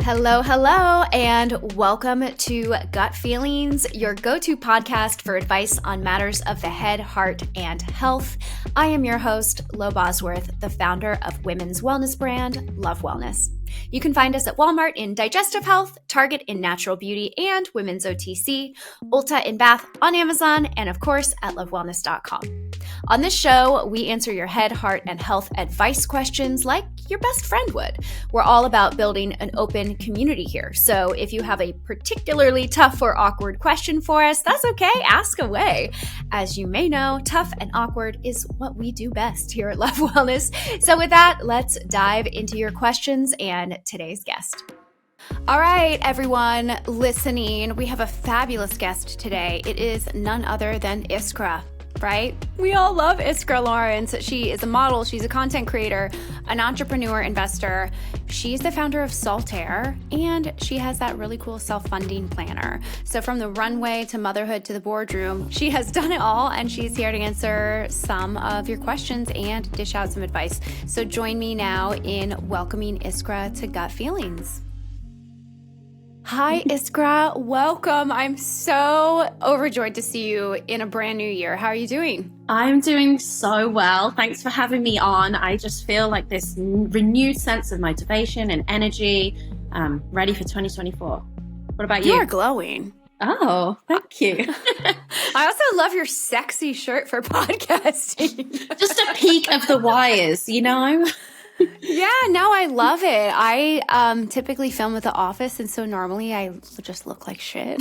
Hello, hello, and welcome to Gut Feelings, your go-to podcast for advice on matters of the head, heart, and health. I am your host, Lo Bosworth, the founder of women's wellness brand, Love Wellness. You can find us at Walmart in digestive health, Target in natural beauty and women's OTC, Ulta in bath on Amazon, and of course at lovewellness.com. On this show, we answer your head, heart, and health advice questions like your best friend would. We're all about building an open community here. So if you have a particularly tough or awkward question for us, that's okay, ask away. As you may know, tough and awkward is what we do best here at Love Wellness. So with that, let's dive into your questions and today's guest. All right, everyone listening, we have a fabulous guest today. It is none other than Iskra. Right? We all love Iskra Lawrence. She is a model. She's a content creator, an entrepreneur, investor. She's the founder of Saltaire, and she has that really cool self-funding planner. So from the runway to motherhood to the boardroom, she has done it all, and she's here to answer some of your questions and dish out some advice. So join me now in welcoming Iskra to Gut Feelings. Hi, Iskra. Welcome. I'm so overjoyed to see you in a brand new year. How are you doing? I'm doing so well. Thanks for having me on. I just feel like this renewed sense of motivation and energy, ready for 2024. What about you? You are glowing. Oh, thank you. I also love your sexy shirt for podcasting. Just a peek of the wires, you know? Yeah, no, I love it. I typically film at the office, and so normally I just look like shit.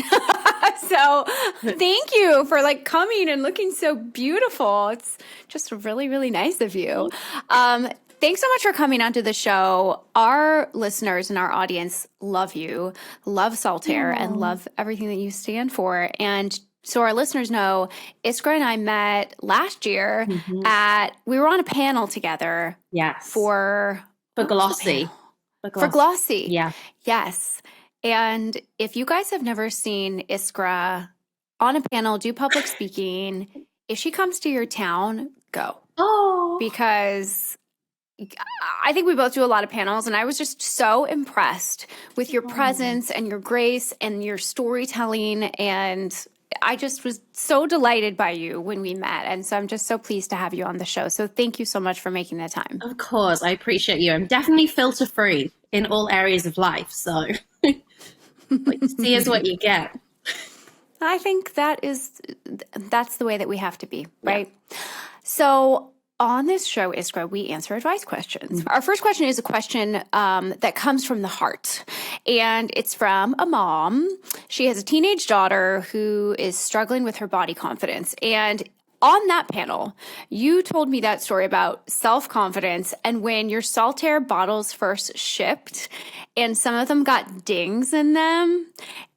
So thank you for coming and looking so beautiful. It's just really, really nice of you. Thanks so much for coming onto the show. Our listeners and our audience love you, love Saltaire, and love everything that you stand for. And so our listeners know, Iskra and I met last year we were on a panel together. Yes. For Glossy. For Glossy. Yeah. Yes. And if you guys have never seen Iskra on a panel do public speaking, if she comes to your town, go. Oh. Because I think we both do a lot of panels, and I was just so impressed with your presence and your grace and your storytelling, and I just was so delighted by you when we met. And so I'm just so pleased to have you on the show. So thank you so much for making the time. Of course. I appreciate you. I'm definitely filter free in all areas of life. So see is what you get. I think that's the way that we have to be, right? Yeah. So on this show, Iskra, we answer advice questions. Our first question is a question that comes from the heart, and it's from a mom. She has a teenage daughter who is struggling with her body confidence. And on that panel, you told me that story about self-confidence and when your Saltaire bottles first shipped and some of them got dings in them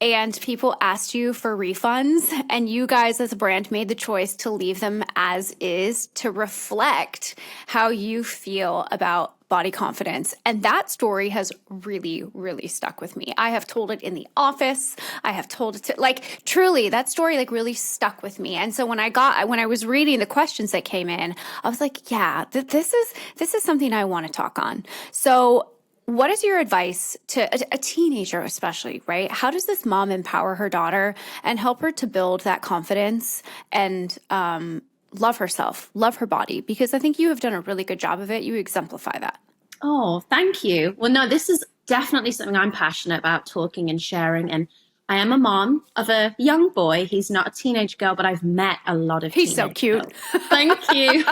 and people asked you for refunds, and you guys as a brand made the choice to leave them as is to reflect how you feel about body confidence. And that story has really, really stuck with me. I have told it in the office. I have told it to truly that story really stuck with me. And so when I was reading the questions that came in, I was like, yeah, this is something I want to talk on. So what is your advice to a teenager, especially, right? How does this mom empower her daughter and help her to build that confidence and love herself, love her body? Because I think you have done a really good job of it. You exemplify that. Oh, thank you. Well, no, this is definitely something I'm passionate about talking and sharing. And I am a mom of a young boy. He's not a teenage girl, but I've met a lot of He's so cute. Girls. Thank you.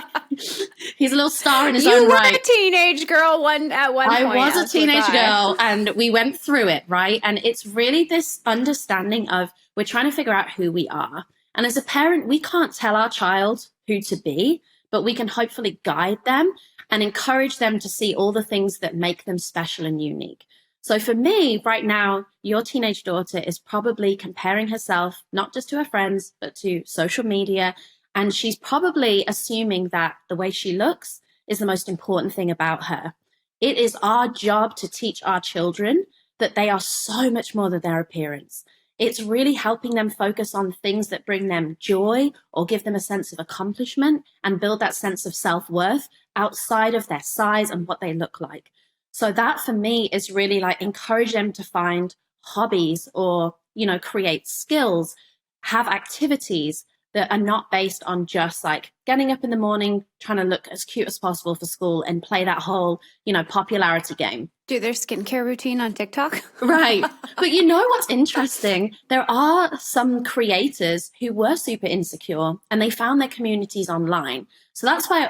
He's a little star in his own right. You were a teenage girl at one point. I was a teenage girl, and we went through it, right? And it's really this understanding of we're trying to figure out who we are. And as a parent, we can't tell our child who to be, but we can hopefully guide them and encourage them to see all the things that make them special and unique. So for me right now, your teenage daughter is probably comparing herself, not just to her friends, but to social media. And she's probably assuming that the way she looks is the most important thing about her. It is our job to teach our children that they are so much more than their appearance. It's really helping them focus on things that bring them joy or give them a sense of accomplishment and build that sense of self-worth outside of their size and what they look like. So that for me is really like encourage them to find hobbies or, create skills, have activities that are not based on just like getting up in the morning, trying to look as cute as possible for school and play that whole, popularity game. Do their skincare routine on TikTok. Right. But you know what's interesting? There are some creators who were super insecure and they found their communities online. So that's why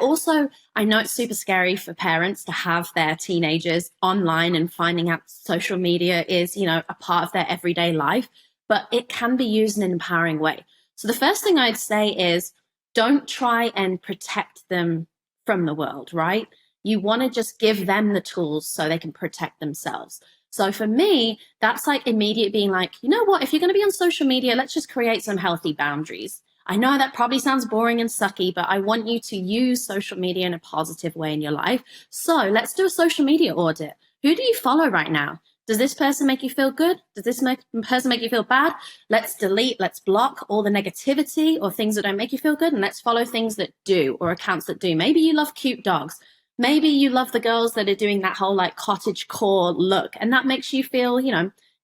I know it's super scary for parents to have their teenagers online and finding out social media is, a part of their everyday life, but it can be used in an empowering way. So the first thing I'd say is don't try and protect them from the world, right? You want to just give them the tools so they can protect themselves. So for me, that's like immediate being like, you know what, if you're going to be on social media, let's just create some healthy boundaries. I know that probably sounds boring and sucky, but I want you to use social media in a positive way in your life. So let's do a social media audit. Who do you follow right now? Does this person make you feel good? Does this person make you feel bad? Let's delete, let's block all the negativity or things that don't make you feel good. And let's follow things that do or accounts that do. Maybe you love cute dogs. Maybe you love the girls that are doing that whole like cottage core look and that makes you feel,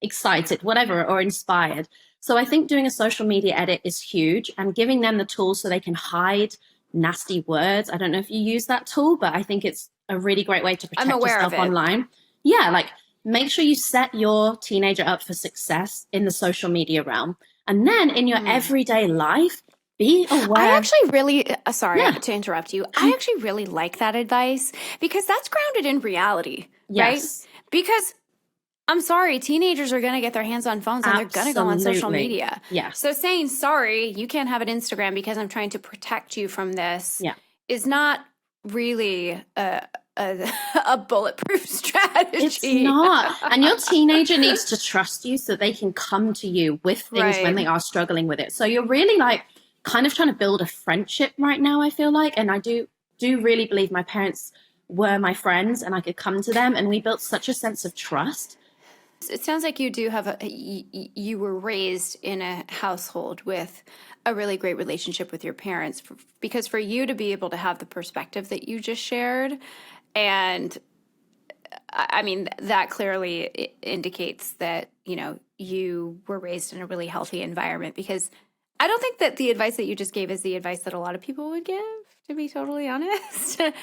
excited, whatever, or inspired. So I think doing a social media edit is huge and giving them the tools so they can hide nasty words. I don't know if you use that tool, but I think it's a really great way to protect yourself online. Yeah, like make sure you set your teenager up for success in the social media realm. And then in your everyday life, be aware. I actually really, sorry to interrupt you. I actually really like that advice because that's grounded in reality, right? Because I'm sorry, teenagers are going to get their hands on phones and they're going to go on social media. Yeah. So saying, sorry, you can't have an Instagram because I'm trying to protect you from this is not really a bulletproof strategy. It's not. And your teenager needs to trust you so they can come to you with things when they are struggling with it. So you're really like kind of trying to build a friendship right now, I feel like. And I do really believe my parents were my friends and I could come to them and we built such a sense of trust. It sounds like you do have you were raised in a household with a really great relationship with your parents, because for you to be able to have the perspective that you just shared, and I mean, that clearly indicates that, you were raised in a really healthy environment, because I don't think that the advice that you just gave is the advice that a lot of people would give, to be totally honest. So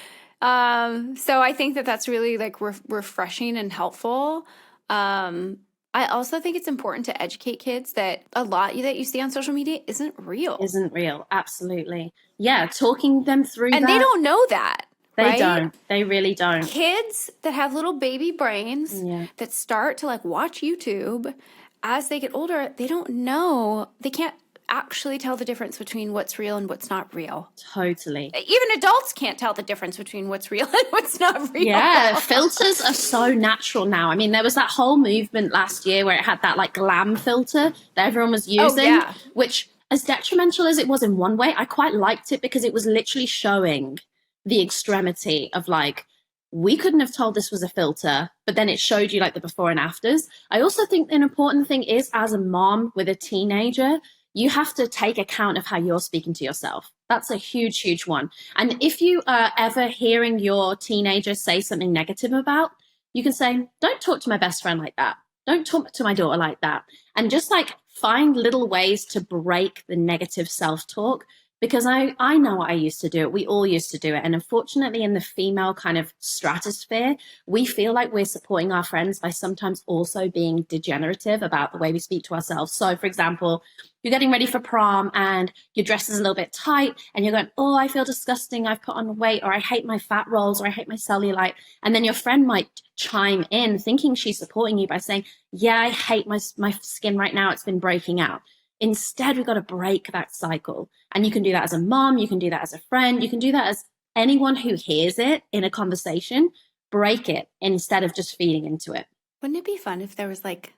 I think that that's really like refreshing and helpful. I also think it's important to educate kids that a lot that you see on social media isn't real. Absolutely. Yeah, talking them through and that. They don't know that. They don't. They really don't. Kids that have little baby brains that start to like watch YouTube as they get older, they don't know. They can't actually tell the difference between what's real and what's not real. Totally. Even adults can't tell the difference between what's real and what's not real. Yeah, filters are so natural now. I mean, there was that whole movement last year where it had that like glam filter that everyone was using, which, as detrimental as it was in one way, I quite liked it because it was literally showing the extremity of like, we couldn't have told this was a filter, but then it showed you like the before and afters. I also think an important thing is, as a mom with a teenager, you have to take account of how you're speaking to yourself. That's a huge, huge one. And if you are ever hearing your teenager say something negative about, you can say, don't talk to my best friend like that. Don't talk to my daughter like that. And just like find little ways to break the negative self-talk. Because I know what I used to do it. We all used to do it. And unfortunately, in the female kind of stratosphere, we feel like we're supporting our friends by sometimes also being degenerative about the way we speak to ourselves. So, for example, you're getting ready for prom and your dress is a little bit tight and you're going, oh, I feel disgusting. I've put on weight, or I hate my fat rolls, or I hate my cellulite. And then your friend might chime in thinking she's supporting you by saying, yeah, I hate my skin right now. It's been breaking out. Instead, we've got to break that cycle. And you can do that as a mom, you can do that as a friend, you can do that as anyone who hears it in a conversation. Break it instead of just feeding into it. Wouldn't it be fun if there was like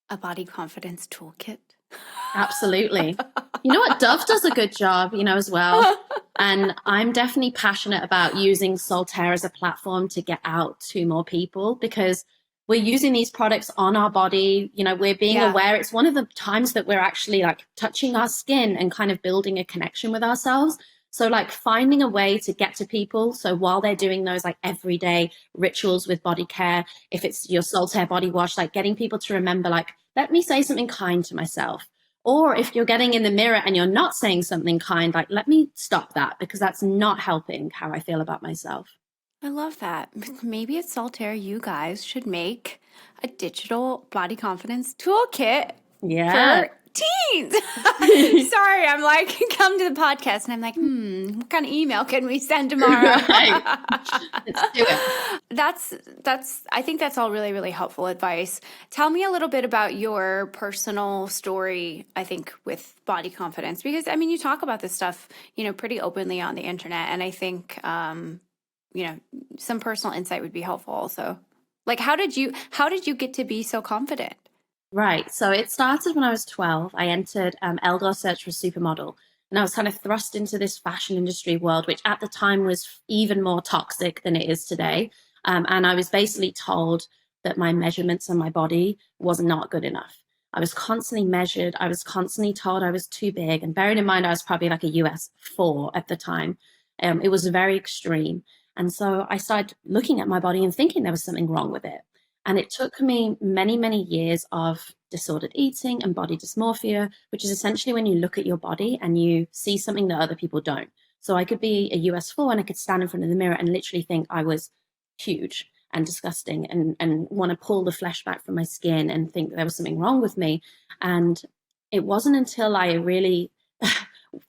a body confidence toolkit? Absolutely. You know what? Dove does a good job, as well. And I'm definitely passionate about using Soltaire as a platform to get out to more people, because we're using these products on our body. We're being aware. It's one of the times that we're actually like touching our skin and kind of building a connection with ourselves. So like finding a way to get to people. So while they're doing those like everyday rituals with body care, if it's your Soltaire body wash, like getting people to remember, like, let me say something kind to myself. Or if you're getting in the mirror and you're not saying something kind, like, let me stop that because that's not helping how I feel about myself. I love that. Maybe at Saltaire, you guys should make a digital body confidence toolkit Yeah. for teens. Sorry, I'm like, come to the podcast and I'm like, what kind of email can we send tomorrow? Right. Let's do it. I think that's all really, really helpful advice. Tell me a little bit about your personal story, I think, with body confidence, because I mean, you talk about this stuff, pretty openly on the internet. And I think, some personal insight would be helpful also. Like, how did you get to be so confident? Right. So it started when I was 12. I entered Eldor Search for a Supermodel. And I was kind of thrust into this fashion industry world, which at the time was even more toxic than it is today. And I was basically told that my measurements on my body was not good enough. I was constantly measured. I was constantly told I was too big. And bearing in mind, I was probably like a US 4 at the time. It was very extreme. And so I started looking at my body and thinking there was something wrong with it. And it took me many, many years of disordered eating and body dysmorphia, which is essentially when you look at your body and you see something that other people don't. So I could be a US 4 and I could stand in front of the mirror and literally think I was huge and disgusting and want to pull the flesh back from my skin and think there was something wrong with me. And it wasn't until I really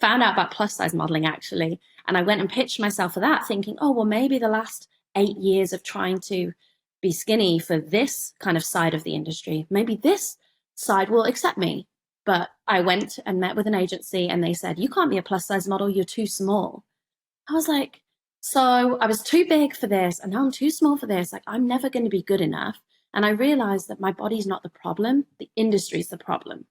found out about plus size modeling, actually. And I went and pitched myself for that, thinking, oh, well, maybe the last 8 years of trying to be skinny for this kind of side of the industry, maybe this side will accept me. But I went and met with an agency and they said, you can't be a plus size model, you're too small. I was like, so I was too big for this and now I'm too small for this. Like, I'm never going to be good enough. And I realized that my body's not the problem, the industry's the problem.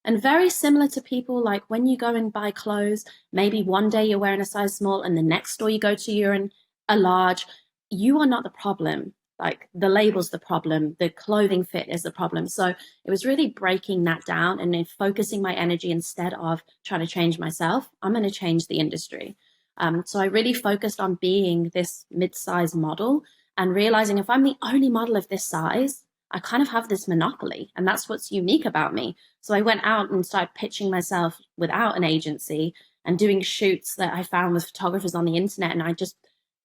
And very similar to people, like when you go and buy clothes, maybe one day you're wearing a size small and the next store you go to, you're in a large. You are not the problem. Like the label's the problem, the clothing fit is the problem. So it was really breaking that down and then focusing my energy instead of trying to change myself. I'm going to change the industry. So I really focused on being this mid-size model and realizing if I'm the only model of this size, I kind of have this monopoly. And that's what's unique about me. So I went out and started pitching myself without an agency and doing shoots that I found with photographers on the internet. And I just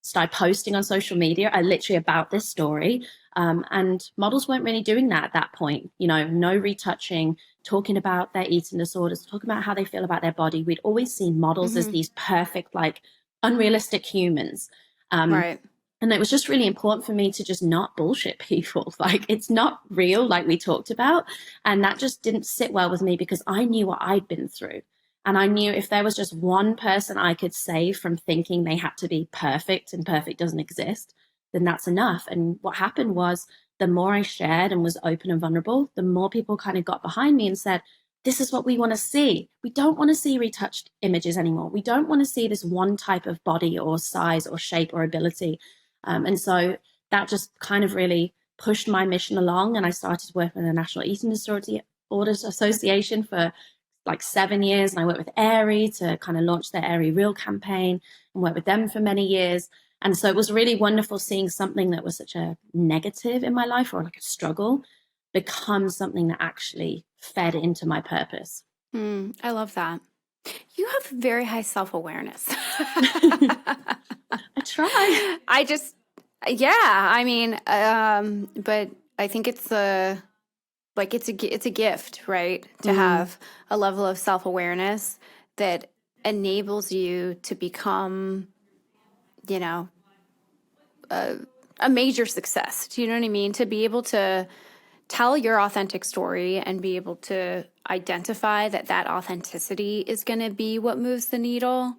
started posting on social media, literally about this story. And models weren't really doing that at that point, no retouching, talking about their eating disorders, talking about how they feel about their body. We'd always seen models as these perfect, like unrealistic humans. Right. And it was just really important for me to just not bullshit people. Like, it's not real, like we talked about. And that just didn't sit well with me because I knew what I'd been through. And I knew if there was just one person I could save from thinking they had to be perfect and perfect doesn't exist, then that's enough. And what happened was the more I shared and was open and vulnerable, the more people kind of got behind me and said, this is what we want to see. We don't want to see retouched images anymore. We don't want to see this one type of body or size or shape or ability. And so that just kind of really pushed my mission along. And I started working with the National Eating Disorders Association for like 7 years. And I worked with Aerie to kind of launch their Aerie Real campaign and worked with them for many years. And so it was really wonderful seeing something that was such a negative in my life or like a struggle become something that actually fed into my purpose. I love that. You have very high self-awareness. I try. I mean, but I think it's it's a gift, right? To have a level of self-awareness that enables you to become, a major success. Do you know what I mean? To be able to tell your authentic story and be able to identify that authenticity is going to be what moves the needle,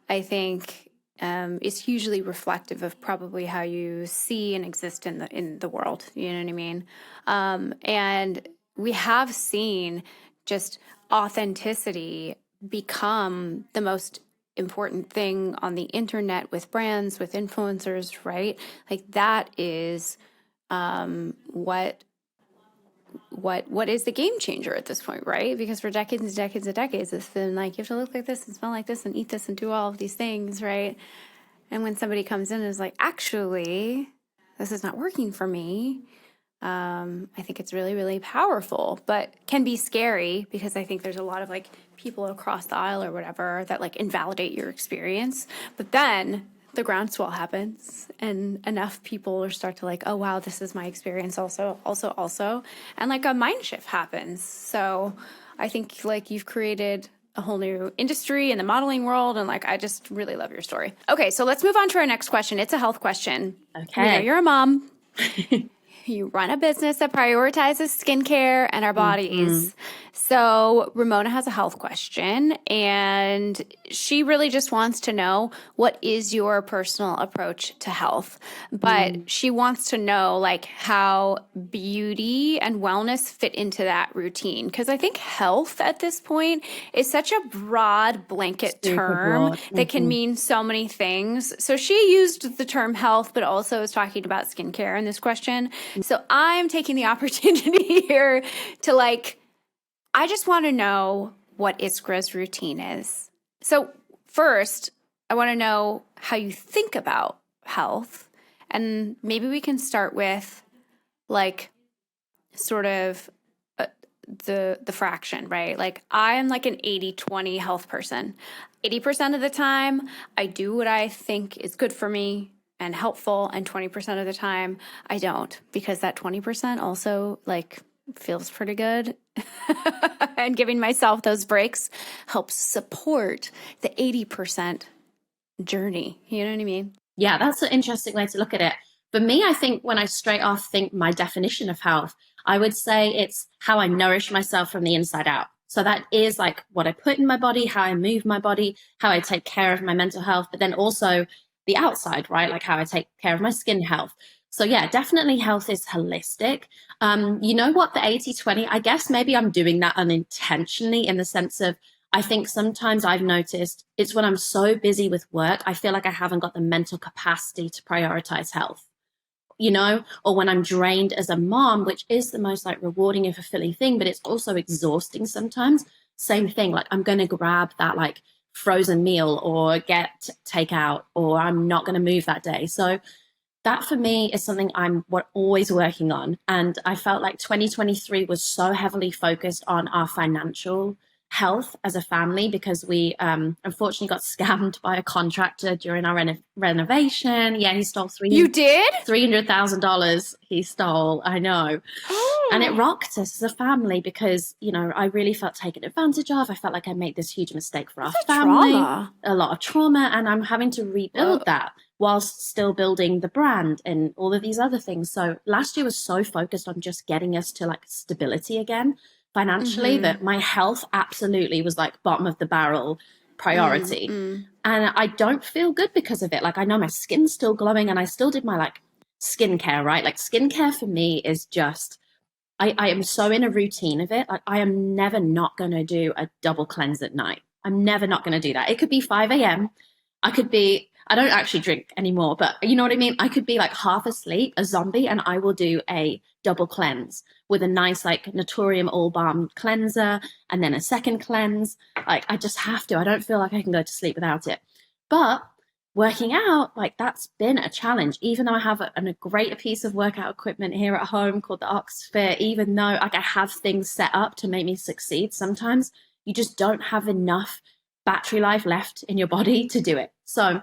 I think is hugely reflective of probably how you see and exist in the world. You know what I mean? And we have seen just authenticity become the most important thing on the internet with brands, with influencers, right? Like that is what what is the game changer at this point, right? Because for decades and decades and decades, it's been like, you have to look like this and smell like this and eat this and do all of these things, right? And when somebody comes in and is like, actually, this is not working for me, I think it's really, really powerful, but can be scary because I think there's a lot of like people across the aisle or whatever that like invalidate your experience. But then the groundswell happens and enough people start to like, oh, wow, this is my experience also. And like a mind shift happens. So I think like you've created a whole new industry in the modeling world. And like, I just really love your story. Okay. So let's move on to our next question. It's a health question. Okay. We know you're a mom. You run a business that prioritizes skincare and our bodies. Mm-hmm. So Ramona has a health question, and she really just wants to know, what is your personal approach to health? But she wants to know like how beauty and wellness fit into that routine. Because I think health at this point is such a broad blanket term that can mean so many things. So she used the term health, but also is talking about skincare in this question. So I'm taking the opportunity here to like, I just want to know what Iskra's routine is. So first, I want to know how you think about health. And maybe we can start with like sort of the fraction, right? Like I'm like an 80-20 health person. 80% of the time, I do what I think is good for me and helpful, and 20% of the time I don't, because that 20% also like feels pretty good. And giving myself those breaks helps support the 80% journey. You know what I mean? Yeah, that's an interesting way to look at it. For me, I think when I straight off think my definition of health, I would say it's how I nourish myself from the inside out. So that is like what I put in my body, how I move my body, how I take care of my mental health, but then also the outside, right? Like how I take care of my skin health. So yeah, definitely health is holistic. You know what, the 80-20, I guess maybe I'm doing that unintentionally in the sense of, I think sometimes I've noticed it's when I'm so busy with work, I feel like I haven't got the mental capacity to prioritize health, you know, or when I'm drained as a mom, which is the most like rewarding and fulfilling thing, but it's also exhausting sometimes. Same thing, like I'm going to grab that like frozen meal or get takeout, or I'm not going to move that day. So that for me is something I'm always working on. And I felt like 2023 was so heavily focused on our financial health as a family because we unfortunately got scammed by a contractor during our renovation. Yeah, he stole You did? $300,000 he stole. I know. And it rocked us as a family because, you know, I really felt taken advantage of. I felt like I made this huge mistake for our family. Trauma. A lot of trauma. And I'm having to rebuild that whilst still building the brand and all of these other things. So last year was so focused on just getting us to like stability again financially, that my health absolutely was like bottom of the barrel priority. And I don't feel good because of it. Like I know my skin's still glowing and I still did my like skincare, right? Like skincare for me is just, I am so in a routine of it. Like I am never not going to do a double cleanse at night. I'm never not going to do that. It could be 5 a.m. I don't actually drink anymore, but you know what I mean? I could be like half asleep, a zombie, and I will do a double cleanse with a nice like Naturium All Balm cleanser and then a second cleanse. Like I just have to. I don't feel like I can go to sleep without it. But working out, like that's been a challenge, even though I have a great piece of workout equipment here at home called the Oxfit, even though like I have things set up to make me succeed, sometimes you just don't have enough battery life left in your body to do it. So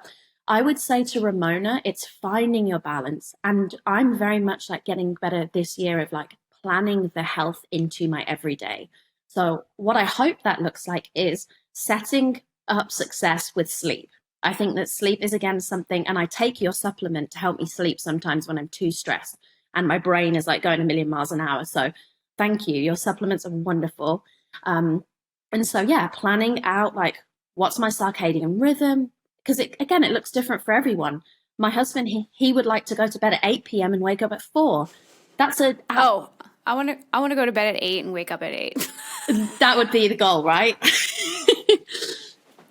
I would say to Ramona, it's finding your balance. And I'm very much like getting better this year of like planning the health into my everyday. So what I hope that looks like is setting up success with sleep. I think that sleep is again something, and I take your supplement to help me sleep sometimes when I'm too stressed and my brain is like going a million miles an hour. So thank you. Your supplements are wonderful. And so, yeah, planning out like what's my circadian rhythm, because it looks different for everyone. My husband, he would like to go to bed at 8 p.m. and wake up at 4. That's a... I want to go to bed at 8 and wake up at 8. That would be the goal, right?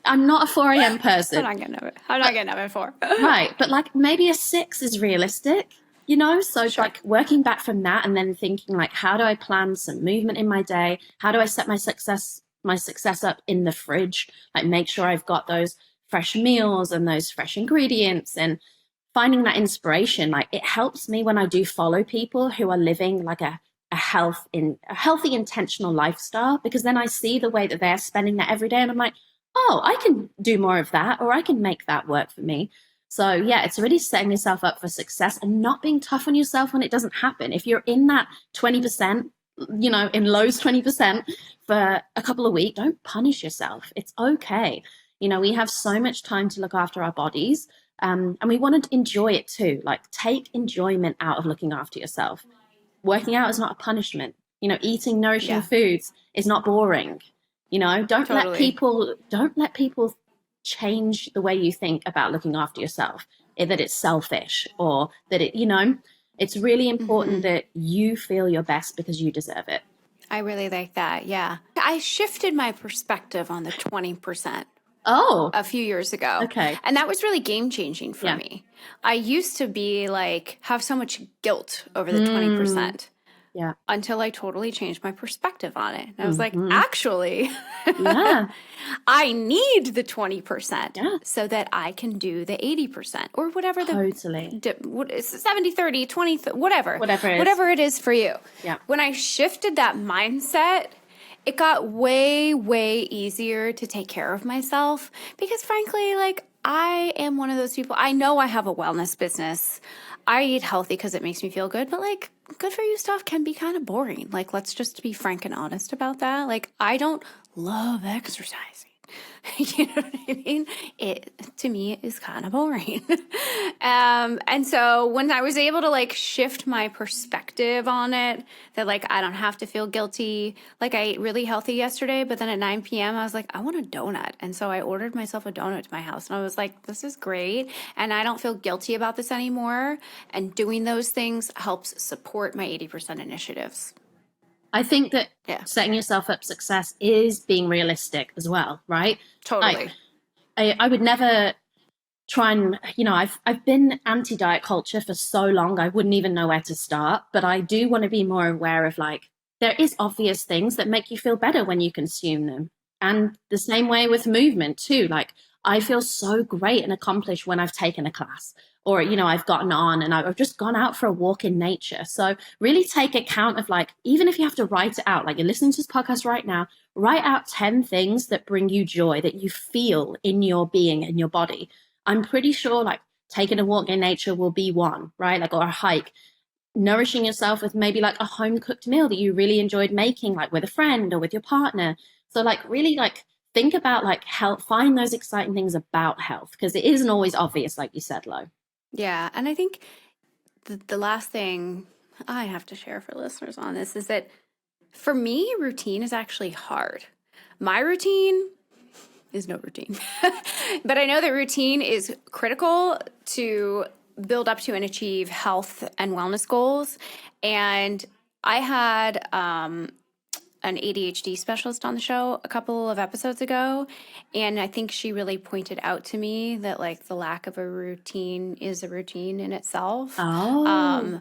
I'm not a 4 a.m. person. I'm not getting up at 4. Right, but like maybe a 6 is realistic. So Sure. like working back from that and then thinking like, how do I plan some movement in my day? How do I set my success up in the fridge? Like make sure I've got those fresh meals and those fresh ingredients, and finding that inspiration. Like it helps me when I do follow people who are living like a healthy, intentional lifestyle, because then I see the way that they're spending that every day and I'm like, oh, I can do more of that, or I can make that work for me. So yeah, it's really setting yourself up for success and not being tough on yourself when it doesn't happen. If you're in that 20%, in Lowe's 20% for a couple of weeks, don't punish yourself. It's okay. We have so much time to look after our bodies. And we want to enjoy it too. Like take enjoyment out of looking after yourself. Working out is not a punishment. Eating nourishing foods is not boring. Don't let people change the way you think about looking after yourself, that it's selfish or that it's really important that you feel your best because you deserve it. I really like that. Yeah. I shifted my perspective on the 20%. Oh, a few years ago. Okay. And that was really game changing for me. I used to be like, have so much guilt over the 20%. Yeah. Until I totally changed my perspective on it. And I was like, actually, I need the 20% so that I can do the 80% or whatever totally. 70, 30, 20, whatever. Whatever it is for you. Yeah. When I shifted that mindset, it got way, way easier to take care of myself because frankly, like I am one of those people. I know I have a wellness business. I eat healthy because it makes me feel good, but like good for you stuff can be kind of boring. Like, let's just be frank and honest about that. Like, I don't love exercising. You know what I mean? It, to me, is kind of boring. And so when I was able to like shift my perspective on it, that like, I don't have to feel guilty. Like I ate really healthy yesterday, but then at 9 p.m. I was like, I want a donut. And so I ordered myself a donut to my house and I was like, this is great. And I don't feel guilty about this anymore. And doing those things helps support my 80% initiatives. I think that setting yourself up success is being realistic as well, right? Totally. Like, I would never try and, I've been anti-diet culture for so long, I wouldn't even know where to start. But I do want to be more aware of like, there is obvious things that make you feel better when you consume them. And the same way with movement too. Like I feel so great and accomplished when I've taken a class or, I've gotten on and I've just gone out for a walk in nature. So really take account of like, even if you have to write it out, like you're listening to this podcast right now, write out 10 things that bring you joy, that you feel in your being and your body. I'm pretty sure like taking a walk in nature will be one, right? Like, or a hike. Nourishing yourself with maybe like a home cooked meal that you really enjoyed making, like with a friend or with your partner. So like really like think about like health, find those exciting things about health because it isn't always obvious, like you said, Lo. Yeah. And I think the last thing I have to share for listeners on this is that for me, routine is actually hard. My routine is no routine, but I know that routine is critical to build up to and achieve health and wellness goals. And I had an ADHD specialist on the show a couple of episodes ago. And I think she really pointed out to me that like the lack of a routine is a routine in itself. Oh.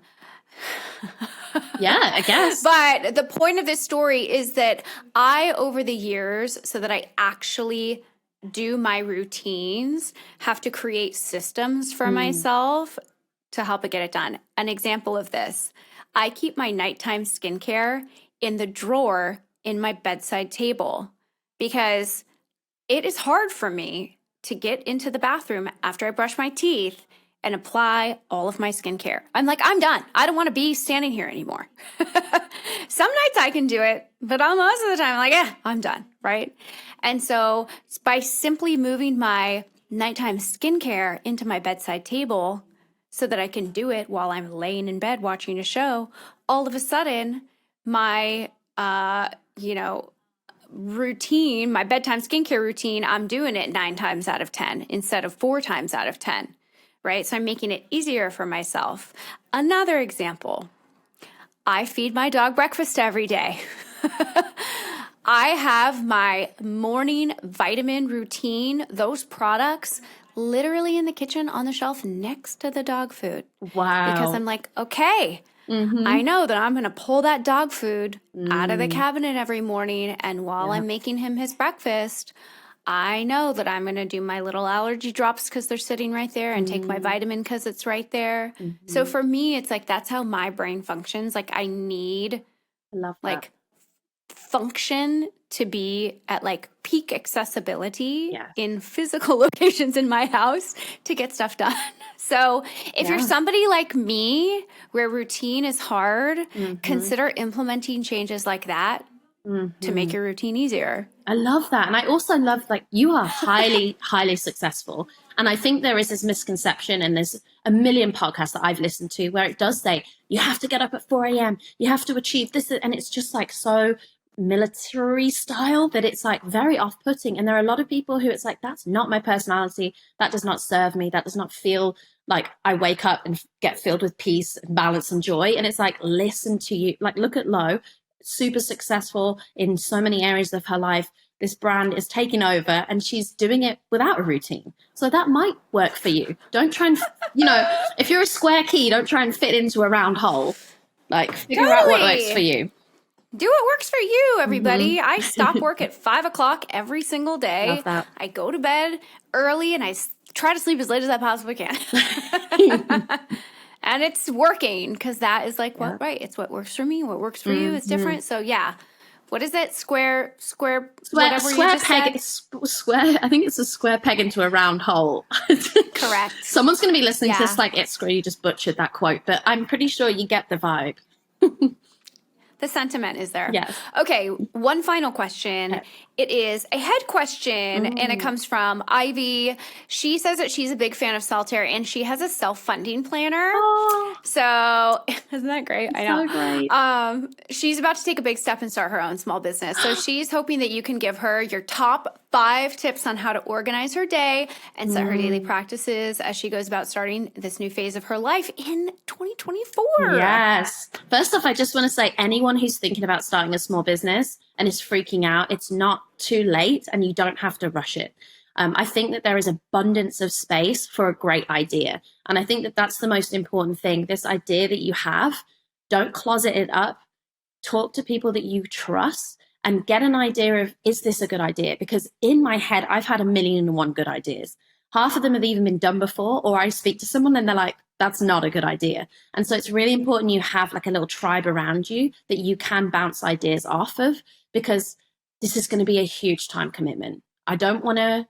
Yeah, I guess. But the point of this story is that I, over the years, so that I actually do my routines, have to create systems for myself to help it get it done. An example of this, I keep my nighttime skincare in the drawer in my bedside table because it is hard for me to get into the bathroom after I brush my teeth and apply all of my skincare. I'm like, I'm done. I don't want to be standing here anymore. Some nights I can do it, but most of the time I'm like, I'm done, right? And so by simply moving my nighttime skincare into my bedside table so that I can do it while I'm laying in bed watching a show, all of a sudden my, routine, my bedtime skincare routine, I'm doing it 9 times out of 10 instead of 4 times out of 10, right? So I'm making it easier for myself. Another example, I feed my dog breakfast every day. I have my morning vitamin routine. Those products literally in the kitchen on the shelf next to the dog food. Wow. Because I'm like, okay, Mm-hmm. I know that I'm going to pull that dog food out of the cabinet every morning. And while I'm making him his breakfast, I know that I'm going to do my little allergy drops because they're sitting right there and take my vitamin because it's right there. So for me, it's like, that's how my brain functions. Like I need I love that. like function to be at like peak accessibility in physical locations in my house to get stuff done. So if you're somebody like me where routine is hard, consider implementing changes like that to make your routine easier. I love that. And I also love, like, you are highly, highly successful. And I think there is this misconception, and there's a million podcasts that I've listened to where it does say, you have to get up at 4 a.m., you have to achieve this. And it's just like so military style that it's like very off-putting. And there are a lot of people who it's like, that's not my personality. That does not serve me. That does not feel like I wake up and get filled with peace and balance and joy. And it's like, listen to you. Like, look at Lo, super successful in so many areas of her life. This brand is taking over and she's doing it without a routine. So that might work for you. Don't try and, if you're a square key, don't try and fit into a round hole. Like, figure out what works for you. Do what works for you, everybody. I stop work at 5 o'clock every single day. Love that. I go to bed early and I try to sleep as late as I possibly can. And it's working because that is like it's what works for me. What works for you is different. So what is it? Square, whatever you just said? Square. I think it's a square peg into a round hole. Correct. Someone's going to be listening to this like, Iskra, you just butchered that quote, but I'm pretty sure you get the vibe. The sentiment is there. Yes. Okay, one final question. Okay. It is a head question, and it comes from Ivy. She says that she's a big fan of Solitaire, and she has a self-funding planner. Oh, so, isn't that great? I know. So great. She's about to take a big step and start her own small business. So she's hoping that you can give her your top 5 tips on how to organize her day and set her daily practices as she goes about starting this new phase of her life in 2024. Yes. First off, I just want to say, anyone who's thinking about starting a small business and is freaking out, it's not too late and you don't have to rush it. I think that there is abundance of space for a great idea. And I think that that's the most important thing. This idea that you have, don't closet it up. Talk to people that you trust and get an idea of, is this a good idea? Because in my head, I've had 1,000,001 good ideas. Half of them have even been done before, or I speak to someone and they're like, that's not a good idea. And so it's really important you have like a little tribe around you that you can bounce ideas off of, because this is going to be a huge time commitment. I don't want to,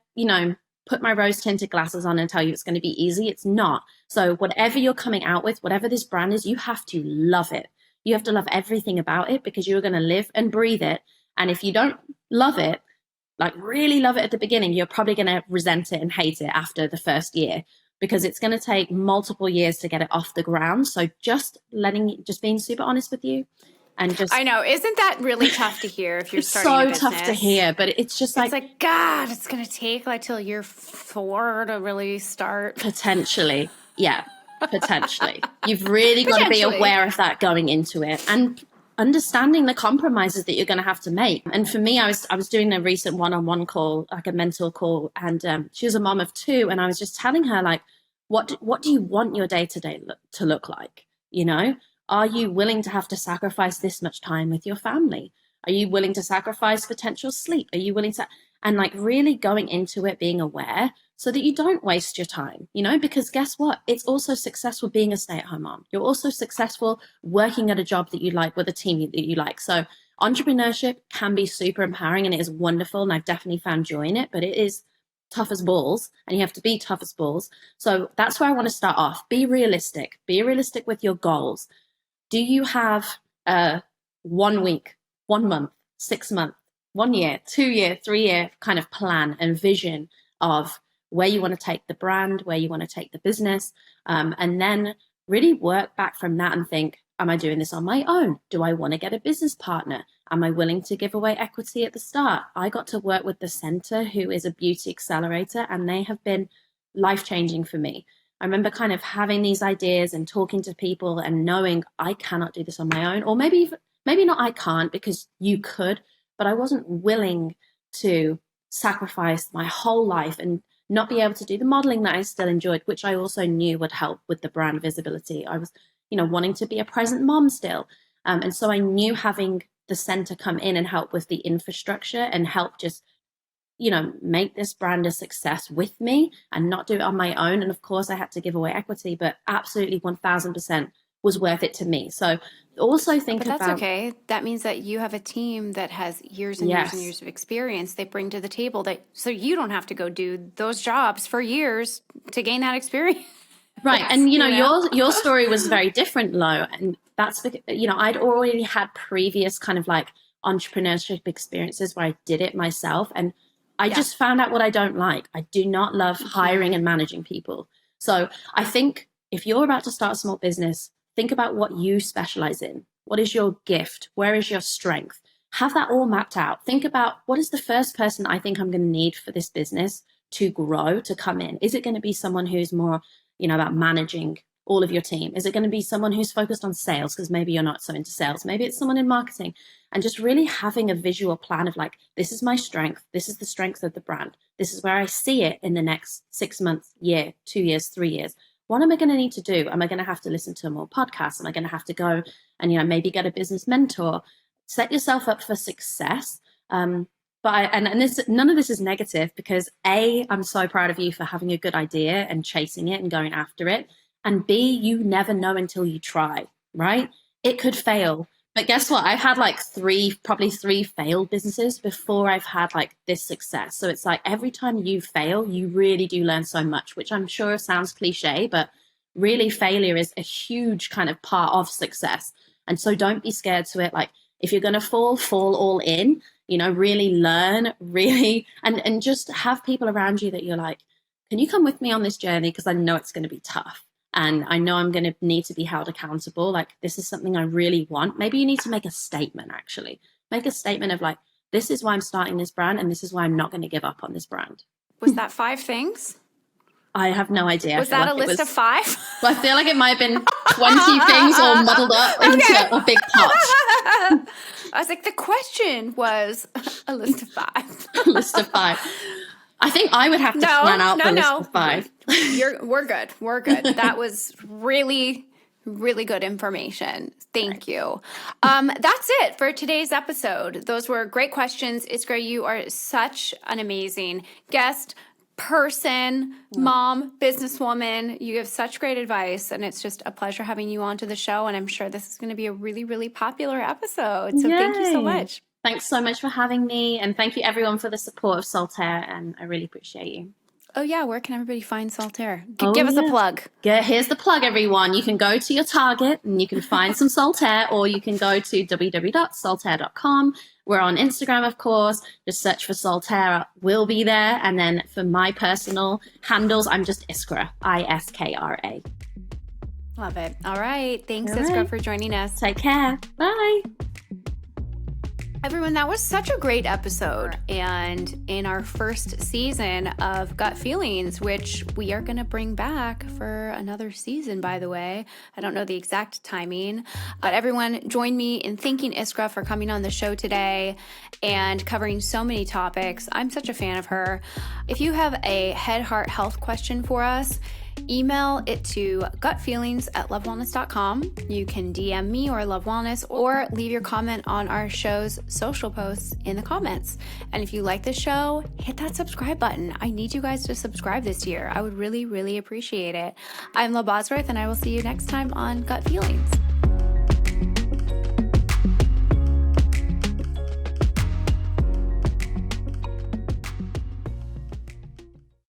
put my rose tinted glasses on and tell you it's going to be easy. It's not. So whatever you're coming out with, whatever this brand is, you have to love it. You have to love everything about it because you're going to live and breathe it. And if you don't love it, like really love it at the beginning, you're probably going to resent it and hate it after the first year, because it's going to take multiple years to get it off the ground. So just being super honest with you. And just, I know, isn't that really tough to hear if you're starting a business? So tough to hear, but it's just like, it's like, God, it's going to take like till year 4 to really start. Potentially. Yeah, potentially. You've really got to be aware of that going into it and understanding the compromises that you're going to have to make. And for me, I was doing a recent one-on-one call, like a mentor call, and she was a mom of 2, and I was just telling her, like, what do you want your day-to-day to look like? Are you willing to have to sacrifice this much time with your family? Are you willing to sacrifice potential sleep? Are you willing to, and like really going into it, being aware so that you don't waste your time, because guess what? It's also successful being a stay-at-home mom. You're also successful working at a job that you like with a team that you like. So entrepreneurship can be super empowering and it is wonderful. And I've definitely found joy in it, but it is tough as balls and you have to be tough as balls. So that's where I want to start off. Be realistic with your goals. Do you have a 1 week, 1 month, 6 month, 1 year, 2 year, 3 year kind of plan and vision of where you want to take the brand, where you want to take the business, and then really work back from that and think, am I doing this on my own? Do I want to get a business partner? Am I willing to give away equity at the start? I got to work with the center, who is a beauty accelerator, and they have been life-changing for me. I remember kind of having these ideas and talking to people and knowing I cannot do this on my own, or maybe not I can't, because you could, but I wasn't willing to sacrifice my whole life and not be able to do the modeling that I still enjoyed, which I also knew would help with the brand visibility. I was, wanting to be a present mom still. And so I knew having the center come in and help with the infrastructure and help just, make this brand a success with me and not do it on my own. And of course I had to give away equity, but absolutely 1000% was worth it to me. So also think But that's about, okay. That means that you have a team that has years and years and years of experience they bring to the table, so you don't have to go do those jobs for years to gain that experience. Right. And, your story was very different, Lo. And that's because, I'd already had previous kind of like entrepreneurship experiences where I did it myself. And I just found out what I don't like. I do not love hiring and managing people. So I think if you're about to start a small business, think about what you specialize in. What is your gift? Where is your strength? Have that all mapped out. Think about, what is the first person I think I'm going to need for this business to grow, to come in? Is it going to be someone who's more, about managing all of your team? Is it going to be someone who's focused on sales? Because maybe you're not so into sales. Maybe it's someone in marketing. And just really having a visual plan of like, this is my strength. This is the strength of the brand. This is where I see it in the next 6 months, year, 2 years, 3 years. What am I going to need to do? Am I going to have to listen to more podcasts? Am I going to have to go and, maybe get a business mentor? Set yourself up for success. None of this is negative, because A, I'm so proud of you for having a good idea and chasing it and going after it. And B, you never know until you try, right? It could fail. But guess what? I've had like probably three failed businesses before I've had like this success. So it's like every time you fail, you really do learn so much, which I'm sure sounds cliche, but really failure is a huge kind of part of success. And so don't be scared to it. Like if you're going to fall all in, really learn, and just have people around you that you're like, can you come with me on this journey? Because I know it's going to be tough. And I know I'm going to need to be held accountable. Like, this is something I really want. Maybe you need to make a statement, actually. Make a statement of like, this is why I'm starting this brand and this is why I'm not going to give up on this brand. Was that 5 things? I have no idea. Was that a list of 5? Well, I feel like it might have been 20 things all muddled up into a big pot. I was like, the question was a list of 5. A list of 5. I think I would have to plan out the list of 5. We're good. We're good. That was really, really good information. Thank you. That's it for today's episode. Those were great questions. Iskra, you are such an amazing guest, person, mom, businesswoman. You give such great advice, and it's just a pleasure having you onto the show. And I'm sure this is going to be a really, really popular episode. So Thank you so much. Thanks so much for having me. And thank you everyone for the support of Saltaire. And I really appreciate you. Oh, yeah. Where can everybody find Saltaire? Give us a plug. Here's the plug, everyone. You can go to your Target and you can find some Saltaire, or you can go to www.saltaire.com. We're on Instagram, of course. Just search for Saltaire. We'll be there. And then for my personal handles, I'm just Iskra, Iskra. Love it. All right. Thanks, Iskra, for joining us. Take care. Bye. Everyone, that was such a great episode. And in our first season of Gut Feelings, which we are going to bring back for another season, by the way. I don't know the exact timing, but everyone join me in thanking Iskra for coming on the show today and covering so many topics. I'm such a fan of her. If you have a head, heart, health question for us, email it to gutfeelings@lovewellness.com. You can DM me or Love Wellness, or leave your comment on our show's social posts in the comments. And if you like the show, hit that subscribe button. I need you guys to subscribe this year. I would really, really appreciate it. I'm Lo Bosworth, and I will see you next time on Gut Feelings.